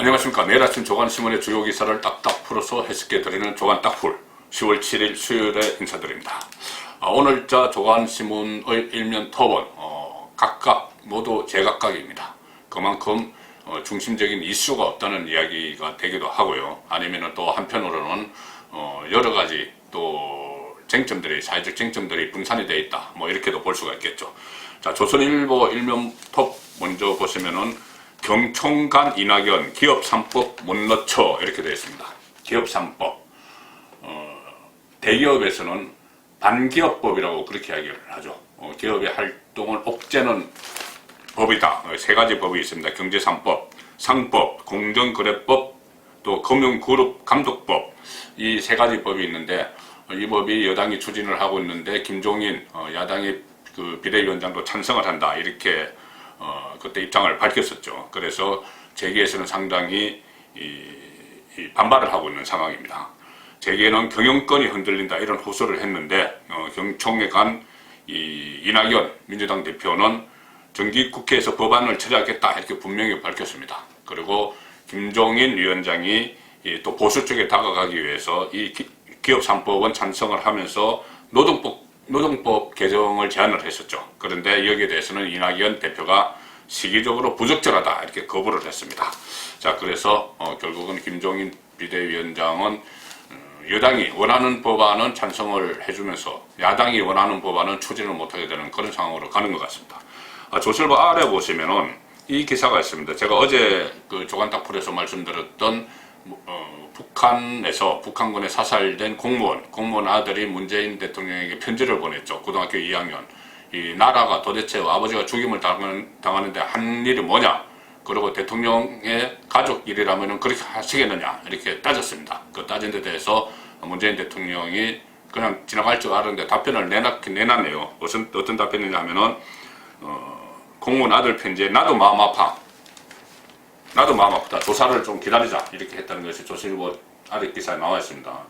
안녕하십니까. 매일 아침 조간신문의 주요 기사를 딱딱 풀어서 해석해 드리는 조간 딱풀 10월 7일 수요일에 인사드립니다. 오늘 조간신문의 일면 톱은 각각 모두 제각각입니다. 그만큼 중심적인 이슈가 없다는 이야기가 되기도 하고요. 아니면 또 한편으로는 여러 가지 또 사회적 쟁점들이 분산이 되어 있다, 이렇게도 볼 수가 있겠죠. 자, 조선일보 일면 톱 먼저 보시면은 경총관 이낙연 기업 3법 못 넣죠, 이렇게 되어 있습니다. 기업 3법. 대기업에서는 반기업법이라고 그렇게 이야기를 하죠. 기업의 활동을 옥죄는 법이다. 세 가지 법이 있습니다. 경제 3법, 상법, 공정거래법, 또 금융그룹감독법. 이 세 가지 법이 있는데, 이 법이 여당이 추진을 하고 있는데 김종인 야당의 그 비대위원장도 찬성을 한다, 이렇게 그때 입장을 밝혔었죠. 그래서 재계에서는 상당히 반발을 하고 있는 상황입니다. 재계는 경영권이 흔들린다, 이런 호소를 했는데 경총에 간 이낙연 민주당 대표는 정기국회에서 법안을 처리하겠다, 이렇게 분명히 밝혔습니다. 그리고 김종인 위원장이 또 보수 쪽에 다가가기 위해서 이 기업 3법은 찬성을 하면서 노동법 개정을 제안을 했었죠. 그런데 여기에 대해서는 이낙연 대표가 시기적으로 부적절하다, 이렇게 거부를 했습니다. 자, 그래서 결국은 김종인 비대위원장은 여당이 원하는 법안은 찬성을 해주면서 야당이 원하는 법안은 추진을 못하게 되는 그런 상황으로 가는 것 같습니다. 조선일보 아래 보시면은 이 기사가 있습니다. 제가 어제 그 조간딱풀에서 말씀드렸던 북한군에 사살된 공무원 아들이 문재인 대통령에게 편지를 보냈죠. 고등학교 2학년. 이 나라가 도대체 아버지가 죽임을 당하는데 한 일이 뭐냐? 그리고 대통령의 가족 일이라면 그렇게 하시겠느냐? 이렇게 따졌습니다. 그 따진 데 대해서 문재인 대통령이 그냥 지나갈 줄 알았는데 답변을 내놨네요. 어떤 답변이냐 하면은, 공무원 아들 편지에 나도 마음 아파. 나도 마음 아프다. 조사를 좀 기다리자. 이렇게 했다는 것이 조선일보 아래 기사에 나와 있습니다.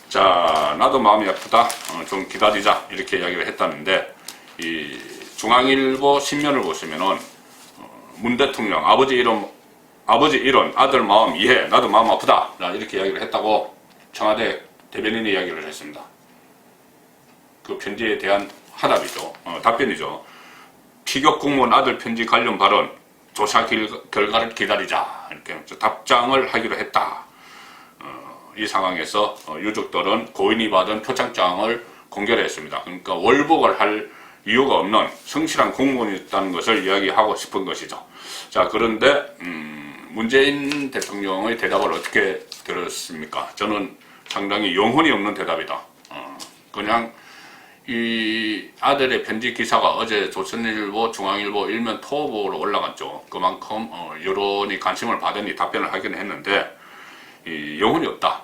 자, 나도 마음이 아프다. 좀 기다리자. 이렇게 이야기를 했다는데, 이 중앙일보 신문을 보시면은, 문 대통령, 아버지 이런 아들 마음 이해. 나도 마음 아프다. 이렇게 이야기를 했다고 청와대 대변인이 이야기를 했습니다. 그 편지에 대한 화답이죠. 답변이죠. 피격 공무원 아들 편지 관련 발언. 조사 결과를 기다리자, 이렇게 답장을 하기로 했다. 이 상황에서 유족들은 고인이 받은 표창장을 공개를 했습니다. 그러니까 월복을 할 이유가 없는 성실한 공무원이었다는 것을 이야기하고 싶은 것이죠. 자, 그런데 문재인 대통령의 대답을 어떻게 들었습니까? 저는 상당히 영혼이 없는 대답이다. 그냥 이 아들의 편지 기사가 어제 조선일보, 중앙일보 일면 톱으로 올라갔죠. 그만큼 여론이 관심을 받으니 답변을 하긴 했는데 영혼이 없다.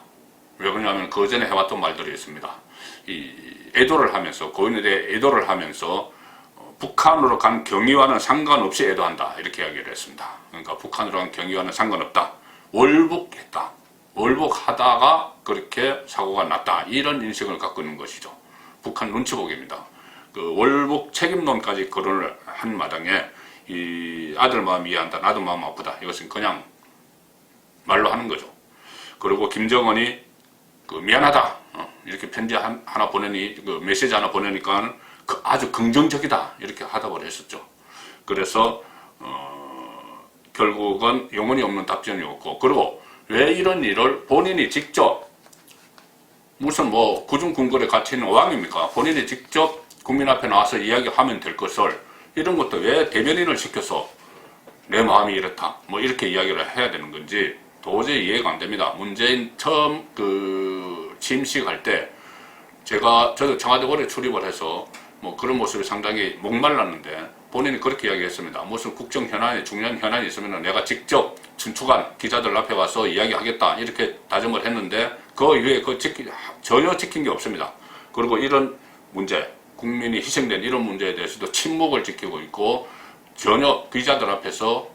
왜 그러냐면 그 전에 해왔던 말들이 있습니다. 애도를 하면서, 고인에 대해 애도를 하면서 북한으로 간 경위와는 상관없이 애도한다, 이렇게 이야기를 했습니다. 그러니까 북한으로 간 경위와는 상관없다. 월북했다. 월북하다가 그렇게 사고가 났다, 이런 인식을 갖고 있는 것이죠. 북한 눈치보기입니다. 그 월북 책임론까지 거론을 한 마당에 이 아들 마음 이해한다, 나도 마음 아프다, 이것은 그냥 말로 하는 거죠. 그리고 김정은이 그 미안하다, 이렇게 편지 하나 보내니, 그 메시지 하나 보내니까 아주 긍정적이다, 이렇게 하답을 했었죠. 그래서 결국은 영혼이 없는 답변이었고, 그리고 왜 이런 일을 본인이 직접, 무슨 구중궁궐에 갇혀 있는 왕입니까? 본인이 직접 국민 앞에 나와서 이야기하면 될 것을, 이런 것도 왜 대변인을 시켜서 내 마음이 이렇다, 이렇게 이야기를 해야 되는 건지 도저히 이해가 안 됩니다. 문재인 처음 취임식 할 때 저도 청와대 오래 출입을 해서 그런 모습이 상당히 목말랐는데 본인이 그렇게 이야기했습니다. 무슨 국정 현안에 중요한 현안이 있으면 내가 직접 춘추관 기자들 앞에 와서 이야기하겠다, 이렇게 다짐을 했는데 그 이후에 전혀 지킨 게 없습니다. 그리고 이런 문제, 국민이 희생된 이런 문제에 대해서도 침묵을 지키고 있고, 전혀 기자들 앞에서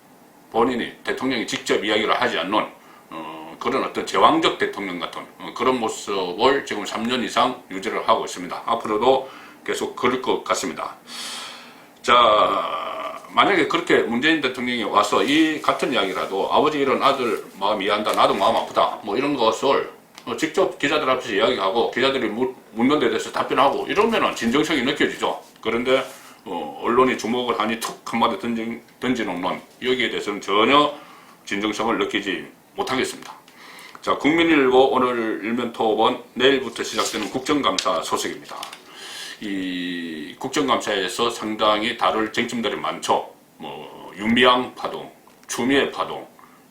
본인이, 대통령이 직접 이야기를 하지 않는 그런 어떤 제왕적 대통령 같은 그런 모습을 지금 3년 이상 유지를 하고 있습니다. 앞으로도 계속 그럴 것 같습니다. 자, 만약에 그렇게 문재인 대통령이 와서 이 같은 이야기라도 아버지 이런 아들 마음 이해한다, 나도 마음 아프다, 뭐 이런 것을 직접 기자들 앞에서 이야기하고 기자들이 묻는 데 대해서 답변하고 이러면은 진정성이 느껴지죠. 그런데 언론이 주목을 하니 툭 한마디 던지놓는 여기에 대해서는 전혀 진정성을 느끼지 못하겠습니다. 자, 국민일보 오늘 일면 톱은 내일부터 시작되는 국정감사 소식입니다. 이 국정감사에서 상당히 다룰 쟁점들이 많죠. 뭐 윤미향 파동, 추미애 파동,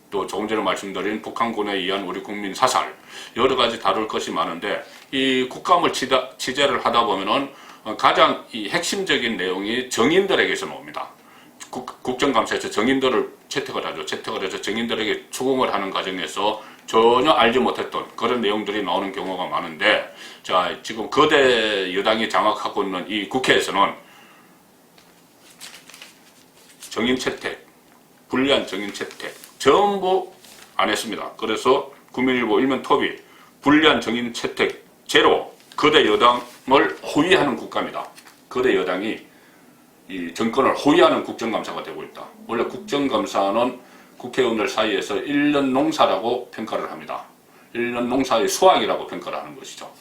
또 조금 전에 말씀드린 북한군에 의한 우리 국민 사살, 여러 가지 다룰 것이 많은데 이 국감을 취재를 하다 보면은 가장 이 핵심적인 내용이 정인들에게서 나옵니다. 국정감사에서 정인들을 채택을 하죠. 채택을 해서 정인들에게 추궁을 하는 과정에서 전혀 알지 못했던 그런 내용들이 나오는 경우가 많은데, 자, 지금 거대 여당이 장악하고 있는 이 국회에서는 정인 채택, 불리한 정인 채택 전부 안 했습니다. 그래서 국민일보 일면 톱이 불리한 정인 채택 제로, 거대 여당을 호위하는 국감이다. 거대 여당이 이 정권을 호위하는 국정감사가 되고 있다. 원래 국정감사는 국회의원들 사이에서 1년 농사라고 평가를 합니다. 1년 농사의 수확이라고 평가를 하는 것이죠.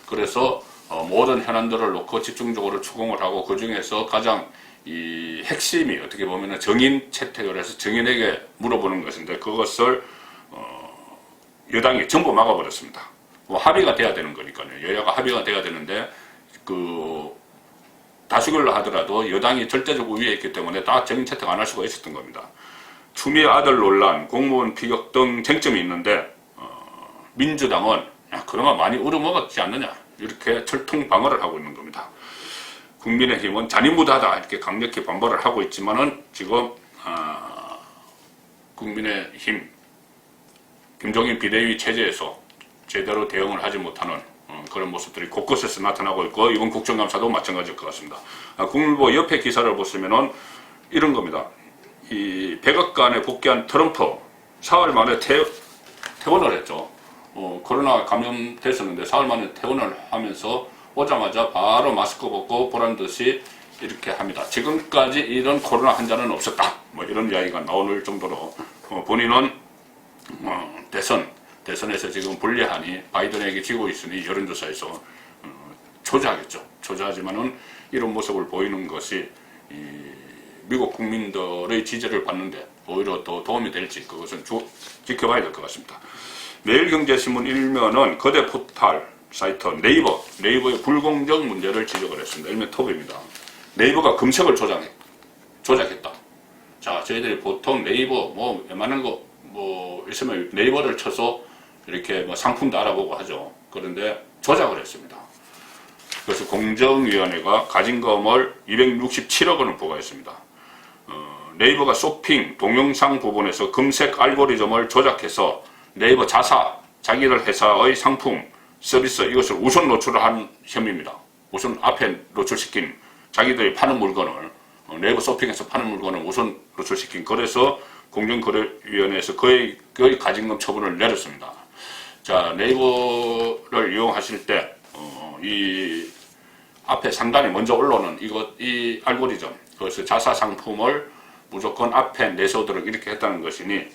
그래서 모든 현안들을 놓고 집중적으로 추궁을 하고 그 중에서 가장 이 핵심이 어떻게 보면 정인 채택을 해서 정인에게 물어보는 것인데 그것을 여당이 전부 막아버렸습니다. 뭐 합의가 돼야 되는 거니까요. 여야가 합의가 돼야 되는데 다수결로 하더라도 여당이 절대적 우위에 있기 때문에 다 정인 채택 안 할 수가 있었던 겁니다. 추미애 아들 논란, 공무원 피격 등 쟁점이 있는데 민주당은 야, 그동안 많이 울어먹었지 않느냐 이렇게 철통 방어를 하고 있는 겁니다. 국민의힘은 잔인무도하다 이렇게 강력히 반발을 하고 있지만은 지금 국민의힘 김종인 비대위 체제에서 제대로 대응을 하지 못하는 그런 모습들이 곳곳에서 나타나고 있고 이번 국정감사도 마찬가지일 것 같습니다. 국민일보 옆에 기사를 보시면은 이런 겁니다. 이 백악관에 복귀한 트럼프 사흘 만에 퇴원을 했죠. 코로나 감염됐었는데 사흘 만에 퇴원을 하면서 오자마자 바로 마스크 벗고 보란 듯이 이렇게 합니다. 지금까지 이런 코로나 환자는 없었다. 뭐 이런 이야기가 나올 정도로 본인은 대선에서 지금 불리하니 바이든에게 지고 있으니 여론조사에서 초조하겠죠. 초조하지만은 이런 모습을 보이는 것이 미국 국민들의 지지를 받는데 오히려 더 도움이 될지 그것은 지켜봐야 될 것 같습니다. 매일경제신문 일면은 거대 포털 사이트 네이버의 불공정 문제를 지적을 했습니다. 일면 톱입니다. 네이버가 검색을 조작했다. 자, 저희들이 보통 네이버 뭐 웬만한 거 뭐 있으면 네이버를 쳐서 이렇게 뭐 상품도 알아보고 하죠. 그런데 조작을 했습니다. 그래서 공정위원회가 가진금을 267억 원을 부과했습니다. 네이버가 쇼핑, 동영상 부분에서 검색 알고리즘을 조작해서 네이버 자기들 회사의 상품, 서비스 이것을 우선 노출을 한 혐의입니다. 우선 앞에 노출시킨 자기들이 파는 물건을 네이버 쇼핑에서 파는 물건을 우선 노출시킨 그래서 공정거래위원회에서 거의 가진금 처분을 내렸습니다. 자, 네이버를 이용하실 때 이 앞에 상단에 먼저 올라오는 이 알고리즘 그래서 자사 상품을 무조건 앞에 내세우도록 이렇게 했다는 것이니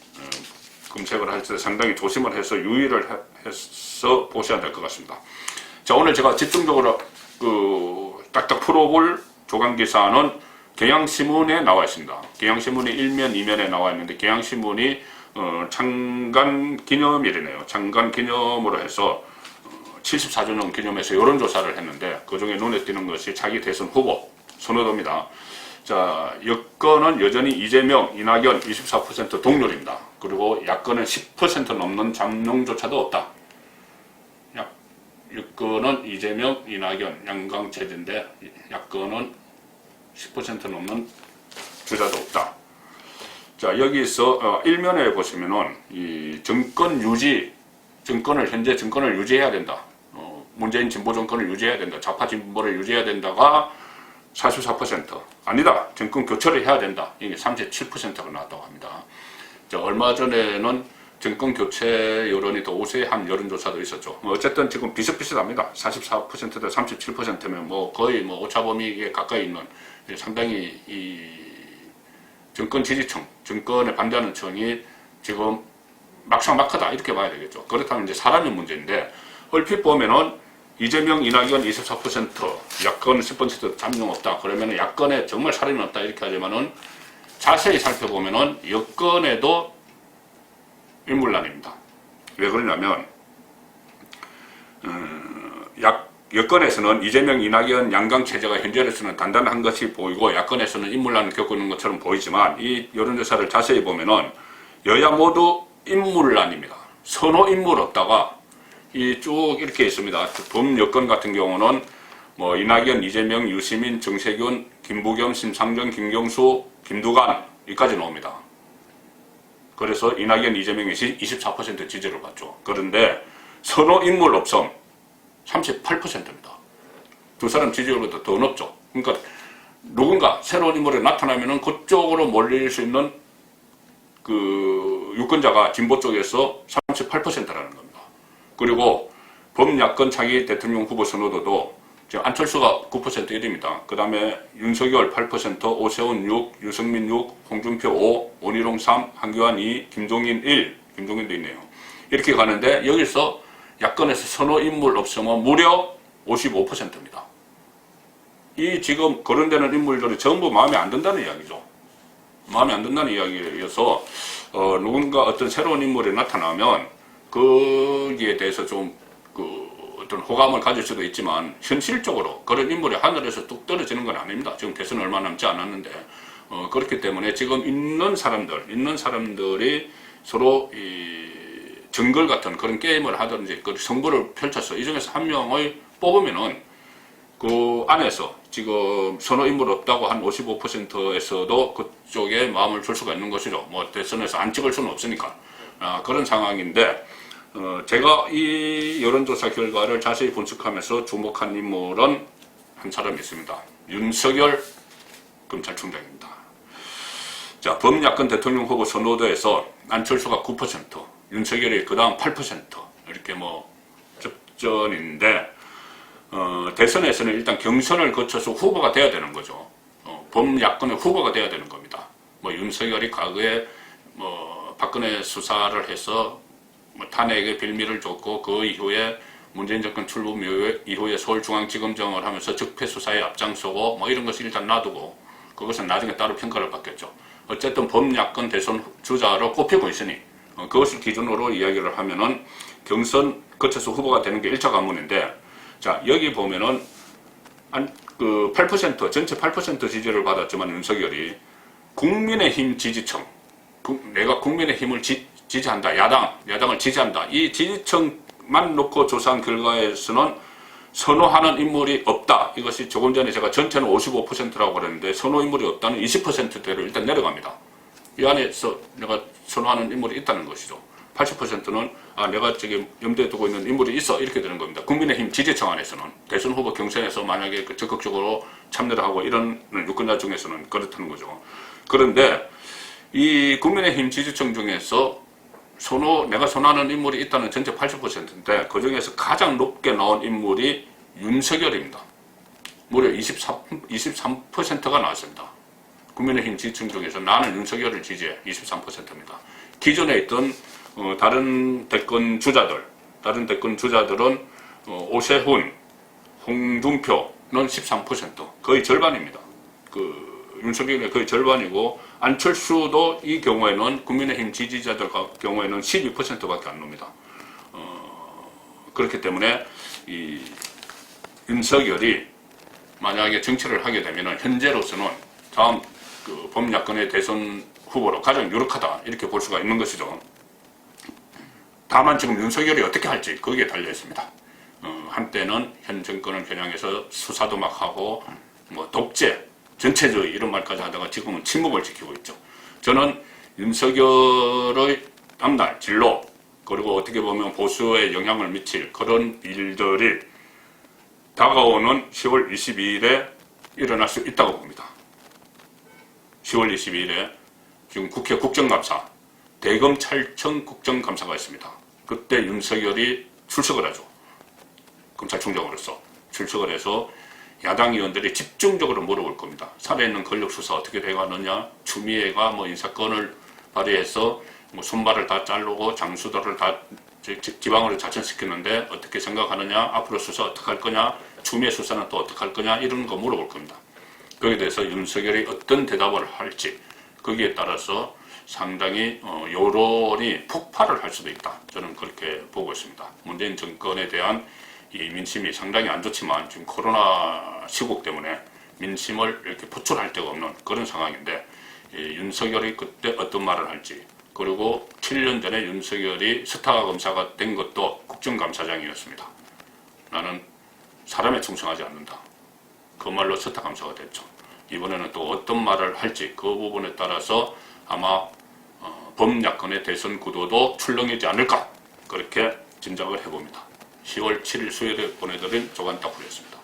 검색을 할 때 상당히 조심을 해서 유의를 해서 보셔야 될 것 같습니다. 자, 오늘 제가 집중적으로 딱딱 풀어볼 조간기사는 경향신문에 나와 있습니다. 경향신문이 1면, 2면에 나와 있는데 경향신문이 창간기념일이네요. 창간기념으로 해서 74주년 기념해서 여론조사를 했는데 그 중에 눈에 띄는 것이 차기 대선 후보 선호도입니다. 자, 여권은 여전히 이재명, 이낙연 24% 동률입니다. 그리고 야권은 10% 넘는 잠룡조차도 없다. 여권은 이재명, 이낙연, 양강체제인데 야권은 10% 넘는 주자도 없다. 자, 여기서 일면에 보시면은 이 현재 정권을 유지해야 된다. 문재인 진보 정권을 유지해야 된다. 좌파 진보를 유지해야 된다가 44%. 아니다. 정권 교체를 해야 된다. 이게 37%가 나왔다고 합니다. 자, 얼마 전에는 정권 교체 여론이 더 우세한 여론조사도 있었죠. 어쨌든 지금 비슷비슷합니다. 44%대 37%면 거의 오차범위에 가까이 있는 상당히 정권 지지층, 정권에 반대하는 층이 지금 막상막하다 이렇게 봐야 되겠죠. 그렇다면 이제 사람의 문제인데 얼핏 보면은 이재명, 이낙연 24%, 야권 10% 잠룡 없다. 그러면은 야권에 정말 살인이 없다 이렇게 하지만은 자세히 살펴보면은 여권에도 인물난입니다. 왜 그러냐면 여권에서는 이재명, 이낙연 양강 체제가 현재로서는 단단한 것이 보이고 야권에서는 인물난을 겪고 있는 것처럼 보이지만 이 여론조사를 자세히 보면은 여야 모두 인물난입니다. 선호 인물 없다가 이 쭉 이렇게 있습니다. 범여권 같은 경우는 뭐 이낙연, 이재명, 유시민, 정세균, 김부겸, 심상정, 김경수, 김두관 여기까지 나옵니다. 그래서 이낙연, 이재명이 24% 지지를 받죠. 그런데 선호 인물 없음 38%입니다. 두 사람 지지율보다 더 높죠. 그러니까 누군가 새로운 인물이 나타나면은 그쪽으로 몰릴 수 있는 그 유권자가 진보 쪽에서 38%라는 겁니다. 그리고 범야권 차기 대통령 후보 선호도도 지금 안철수가 9% 1위입니다. 그 다음에 윤석열 8%, 오세훈 6, 유승민 6, 홍준표 5, 원희룡 3, 한교안 2, 김종인 1, 김종인도 있네요. 이렇게 가는데 여기서 야권에서 선호 인물 없으면 무려 55%입니다. 이 지금 거론되는 인물들이 전부 마음에 안 든다는 이야기죠. 마음에 안 든다는 이야기여서 누군가 어떤 새로운 인물이 나타나면 거기에 대해서 좀 어떤 호감을 가질 수도 있지만 현실적으로 그런 인물이 하늘에서 뚝 떨어지는 건 아닙니다. 지금 대선 얼마 남지 않았는데 그렇기 때문에 지금 있는 사람들이 서로 이 정글 같은 그런 게임을 하든지 그 승부를 펼쳐서 이 중에서 한 명을 뽑으면은 그 안에서 지금 선호 인물 없다고 한 55%에서도 그쪽에 마음을 줄 수가 있는 것이죠. 뭐 대선에서 안 찍을 수는 없으니까 그런 상황인데 제가 이 여론조사 결과를 자세히 분석하면서 주목한 인물은 한 사람이 있습니다. 윤석열 검찰총장입니다. 자, 범야권 대통령 후보 선호도에서 안철수가 9%, 윤석열이 그 다음 8% 이렇게 뭐 접전인데 대선에서는 일단 경선을 거쳐서 후보가 돼야 되는 거죠. 범야권의 후보가 돼야 되는 겁니다. 뭐 윤석열이 과거에 뭐 박근혜 수사를 해서 뭐 탄핵의 빌미를 줬고 그 이후에 문재인 정권 출범 이후에 서울중앙지검장을 하면서 적폐수사에 앞장서고 뭐 이런 것을 일단 놔두고 그것은 나중에 따로 평가를 받겠죠. 어쨌든 범야권 대선 주자로 꼽히고 있으니 그것을 기준으로 이야기를 하면은 경선 거쳐서 후보가 되는 게 1차 관문인데 자 여기 보면은 그 8% 전체 8% 지지를 받았지만 윤석열이 국민의힘 지지층 내가 국민의힘을 지지한다 야당을 지지한다 이 지지층만 놓고 조사한 결과에서는 선호하는 인물이 없다. 이것이 조금 전에 제가 전체는 55%라고 그랬는데 선호 인물이 없다는 20%대로 일단 내려갑니다. 이 안에서 내가 선호하는 인물이 있다는 것이죠. 80%는 내가 지금 염두에 두고 있는 인물이 있어 이렇게 되는 겁니다. 국민의힘 지지층 안에서는 대선 후보 경선에서 만약에 적극적으로 참여를 하고 이런 유권자 중에서는 그렇다는 거죠. 그런데 이 국민의힘 지지층 중에서 내가 선호하는 인물이 있다는 전체 80%인데 그 중에서 가장 높게 나온 인물이 윤석열입니다. 무려 23%가 나왔습니다. 국민의힘 지지층 중에서 나는 윤석열을 지지해 23%입니다. 기존에 있던 다른 대권 주자들은 오세훈, 홍준표는 13%, 거의 절반입니다. 윤석열의 거의 절반이고 안철수도 이 경우에는 국민의힘 지지자들 경우에는 12%밖에 안 납니다. 그렇기 때문에 이 윤석열이 만약에 정치를 하게 되면 현재로서는 다음 범야권의 대선 후보로 가장 유력하다 이렇게 볼 수가 있는 것이죠. 다만 지금 윤석열이 어떻게 할지 거기에 달려 있습니다. 한때는 현 정권을 겨냥해서 수사도 막 하고 뭐 독재 전체주의 이런 말까지 하다가 지금은 침묵을 지키고 있죠. 저는 윤석열의 앞날 진로 그리고 어떻게 보면 보수에 영향을 미칠 그런 일들이 다가오는 10월 22일에 일어날 수 있다고 봅니다. 10월 22일에 지금 국회 국정감사 대검찰청 국정감사가 있습니다. 그때 윤석열이 출석을 하죠. 검찰총장으로서 출석을 해서 야당 의원들이 집중적으로 물어볼 겁니다. 살아있는 권력 수사 어떻게 돼가느냐, 추미애가 뭐 인사권을 발휘해서 뭐 손발을 다 자르고 장수들을 다 지방으로 자천시켰는데 어떻게 생각하느냐, 앞으로 수사 어떻게 할 거냐, 추미애 수사는 또 어떻게 할 거냐, 이런 거 물어볼 겁니다. 거기에 대해서 윤석열이 어떤 대답을 할지, 거기에 따라서 상당히 여론이 폭발을 할 수도 있다. 저는 그렇게 보고 있습니다. 문재인 정권에 대한 이 민심이 상당히 안 좋지만 지금 코로나 시국 때문에 민심을 이렇게 포출할 데가 없는 그런 상황인데, 윤석열이 그때 어떤 말을 할지, 그리고 7년 전에 윤석열이 스타 검사가 된 것도 국정감사장이었습니다. 나는 사람에 충성하지 않는다. 그 말로 스타 감사가 됐죠. 이번에는 또 어떤 말을 할지 그 부분에 따라서 아마 범야권의 대선 구도도 출렁이지 않을까, 그렇게 짐작을 해봅니다. 10월 7일 수요일에 보내드린 조간따풀이었습니다.